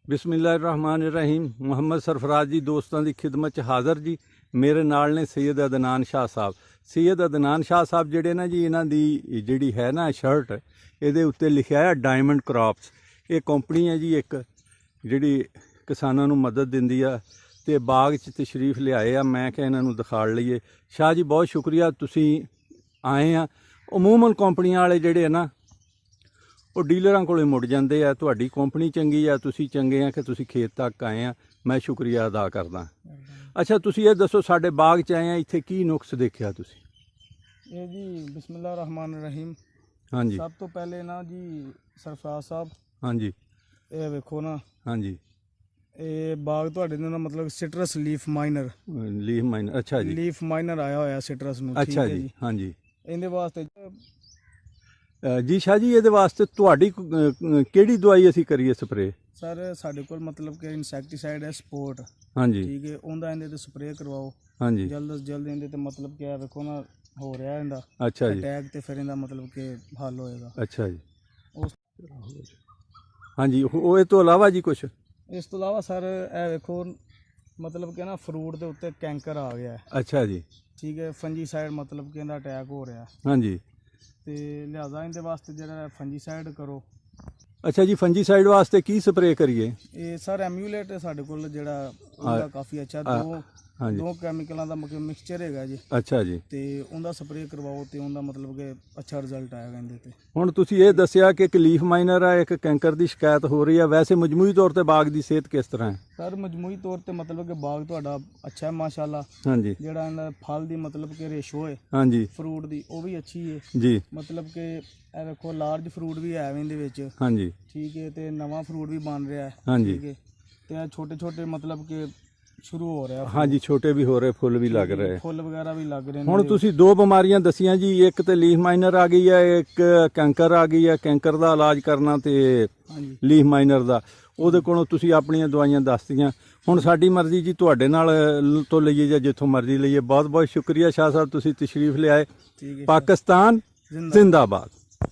बिस्मिल्लाहिर्रहमानिर्रहीम। मुहम्मद सरफराज जी दोस्तों की खिदमत च हाज़र जी। मेरे नाल ने सैयद अदनान शाह साहब। सैयद अदनान शाह साहब जिहड़े ना जी, इन्हां दी जिहड़ी है ना शर्ट, इहदे उत्ते लिखिआ है डायमंड क्रॉप्स। ये कंपनी है जी एक जिहड़ी किसानां नूं मदद दिंदी आ ते बाग च तशरीफ लिआए आ। मैं कि इन्हां नूं दिखाड़ लईए। शाह जी बहुत शुक्रिया, तुसीं आए आ। अमूमन कंपनियां वाले जिहड़े ना ਉਹ ਡੀਲਰਾਂ ਕੋਲੇ ਮੁੜ ਜਾਂਦੇ ਆ। ਤੁਹਾਡੀ ਕੰਪਨੀ ਚੰਗੀ ਆ, ਤੁਸੀਂ ਚੰਗੇ ਆ ਕਿ ਤੁਸੀਂ ਖੇਤ ਤੱਕ ਆਏ ਆ। ਮੈਂ ਸ਼ੁਕਰੀਆ ਅਦਾ ਕਰਦਾ। ਅੱਛਾ, ਤੁਸੀਂ ਇਹ ਦੱਸੋ, ਸਾਡੇ ਬਾਗ 'ਚ ਆਏ ਆ, ਇੱਥੇ ਕੀ ਨੁਕਸ ਦੇਖਿਆ ਤੁਸੀਂ? ਇਹ ਜੀ ਬਿਸਮਿਲ੍ਲਾਹ ਰਹਿਮਾਨ ਰਹੀਮ। ਹਾਂਜੀ, ਸਭ ਤੋਂ ਪਹਿਲੇ ਨਾ ਜੀ ਸਰਫਰਾਜ਼ ਸਾਹਿਬ, ਹਾਂਜੀ, ਇਹ ਵੇਖੋ ਨਾ, ਹਾਂਜੀ, ਇਹ ਬਾਗ ਤੁਹਾਡੇ ਨੂੰ ਨਾ ਮਤਲਬ ਸਿਟਰਸ ਲੀਫ ਮਾਈਨਰ ਅੱਛਾ ਜੀ, ਲੀਫ ਮਾਈਨਰ ਆਇਆ ਹੋਇਆ ਸਿਟਰਸ ਨੂੰ। ਅੱਛਾ ਜੀ, ਹਾਂਜੀ। ਇਹਦੇ ਵਾਸਤੇ ਜੀ ਸ਼ਾਹ ਜੀ, ਇਹਦੇ ਵਾਸਤੇ ਤੁਹਾਡੀ ਕਿਹੜੀ ਦਵਾਈ ਅਸੀਂ ਕਰੀਏ ਸਪਰੇ? ਸਰ ਸਾਡੇ ਕੋਲ ਮਤਲਬ ਕਿ ਇਨਸੈਕਟੀਸਾਈਡ ਹੈ ਸਪੋਰਟ। ਹਾਂਜੀ, ਠੀਕ ਹੈ, ਉਹਦਾ ਇਹਦੇ ਤੇ ਸਪਰੇ ਕਰਵਾਓ। ਹਾਂਜੀ, ਜਲਦ ਤੋਂ ਜਲਦ ਇਹਦੇ ਤੇ ਮਤਲਬ ਕਿ ਆ ਵੇਖੋ ਨਾ ਹੋ ਰਿਹਾ ਇਹਦਾ ਅੱਛਾ ਜੀ, ਅਟੈਕ, ਤੇ ਫਿਰ ਇਹਦਾ ਮਤਲਬ ਕਿ ਹੱਲ ਹੋਏਗਾ। ਅੱਛਾ ਜੀ, ਉਸ ਹਾਂਜੀ। ਉਹ ਇਹ ਤੋਂ ਇਲਾਵਾ ਜੀ ਕੁਛ? ਇਸ ਤੋਂ ਇਲਾਵਾ ਸਰ ਇਹ ਵੇਖੋ ਮਤਲਬ ਕਿ ਨਾ ਫਰੂਟ ਦੇ ਉੱਤੇ ਕੈਂਕਰ ਆ ਗਿਆ ਹੈ। ਅੱਛਾ ਜੀ, ਠੀਕ ਹੈ, ਫੰਜੀਸਾਈਡ ਮਤਲਬ ਕਿ ਇਹਦਾ ਅਟੈਕ ਹੋ ਰਿਹਾ, ਹਾਂਜੀ। ਤੇ ਲਿਹਾਜ਼ਾ ਇਹਦੇ ਵਾਸਤੇ ਜਿਹੜਾ ਫੰਜੀਸਾਈਡ ਕਰੋ। ਅੱਛਾ ਜੀ, ਫੰਜੀਸਾਈਡ ਵਾਸਤੇ ਕੀ ਸਪਰੇ ਕਰੀਏ? ਇਹ ਸਰ ਐਮੂਲੇਟ ਸਾਡੇ ਕੋਲ ਜਿਹੜਾ ਉਹਦਾ ਕਾਫੀ ਅੱਛਾ ਹਾਂਜੀ, ਦੋ ਕੈਮੀਕਲਾਂ ਦਾ ਮਿਕਸਚਰ ਹੈਗਾ ਜੀ। ਅੱਛਾ ਜੀ, ਤੇ ਉਹਦਾ ਸਪਰੇ ਕਰਵਾਓ ਤੇ ਉਹਦਾ ਮਤਲਬ ਕਿ ਅੱਛਾ ਰਿਜ਼ਲਟ ਆਏਗਾ ਇਹਦੇ ਤੇ। ਹੁਣ ਤੁਸੀਂ ਇਹ ਦੱਸਿਆ ਕਿ ਇੱਕ ਲੀਫ ਮਾਈਨਰ ਆ, ਇੱਕ ਕੈਂਕਰ ਦੀ ਸ਼ਿਕਾਇਤ ਹੋ ਰਹੀ ਆ। ਵੈਸੇ ਮਜਮੂਈ ਤੌਰ ਤੇ ਬਾਗ ਦੀ ਸਿਹਤ ਕਿਸ ਤਰ੍ਹਾਂ ਹੈ? ਸਰ ਮਜਮੂਈ ਤੌਰ ਤੇ ਮਤਲਬ ਕਿ ਬਾਗ ਤੁਹਾਡਾ ਅੱਛਾ ਹੈ ਮਾਸ਼ਾਅੱਲਾ। ਹਾਂਜੀ, ਜਿਹੜਾ ਇਹਦਾ ਫਲ ਦੀ ਮਤਲਬ ਕਿ ਰੇਸ਼ੋ ਹੈ, ਹਾਂਜੀ, ਫਰੂਟ ਦੀ, ਉਹ ਵੀ ਅੱਛੀ ਹੈ ਜੀ, ਮਤਲਬ ਕਿ ਇਹ ਵੇਖੋ ਲਾਰਜ ਫਰੂਟ ਵੀ ਹੈ ਇਹਦੇ ਵਿੱਚ। ਹਾਂਜੀ, ਠੀਕ ਹੈ, ਤੇ ਨਵਾਂ ਫਰੂਟ ਵੀ ਬਣ ਰਿਹਾ ਹੈ। ਹਾਂਜੀ, ਠੀਕ ਹੈ, ਤੇ ਇਹ ਛੋਟੇ ਛੋਟੇ ਮਤਲਬ ਕਿ ਸ਼ੁਰੂ ਹੋ ਰਿਹਾ। ਹਾਂਜੀ, ਛੋਟੇ ਵੀ ਹੋ ਰਹੇ, ਫੁੱਲ ਵੀ ਲੱਗ ਰਹੇ, ਫੁੱਲ ਵਗੈਰਾ ਵੀ ਲੱਗ ਰਹੇ ਨੇ। ਹੁਣ ਤੁਸੀਂ ਦੋ ਬਿਮਾਰੀਆਂ ਦੱਸੀਆਂ ਜੀ, ਇੱਕ ਤੇ ਲੀਫ ਮਾਈਨਰ ਆ ਗਈ ਹੈ, ਇੱਕ ਕੈਂਕਰ ਆ ਗਈ ਹੈ। ਕੈਂਕਰ ਦਾ ਇਲਾਜ ਕਰਨਾ ਤੇ ਹਾਂਜੀ ਲੀਫ ਮਾਈਨਰ ਦਾ, ਉਹਦੇ ਕੋਲੋਂ ਤੁਸੀਂ ਆਪਣੀਆਂ ਦਵਾਈਆਂ ਦੱਸਤੀਆਂ। ਹੁਣ ਸਾਡੀ ਮਰਜ਼ੀ ਜੀ, ਤੁਹਾਡੇ ਨਾਲ ਤੋਂ ਲਈਏ ਜਾਂ ਜਿੱਥੋਂ ਮਰਜ਼ੀ ਲਈਏ। ਬਹੁਤ ਬਹੁਤ ਸ਼ੁਕਰੀਆ ਸ਼ਾਹ ਸਾਹਿਬ, ਤੁਸੀਂ ਤਸ਼ਰੀਫ ਲਿਆਏ। ਠੀਕ ਹੈ। ਪਾਕਿਸਤਾਨ ਜ਼ਿੰਦਾਬਾਦ।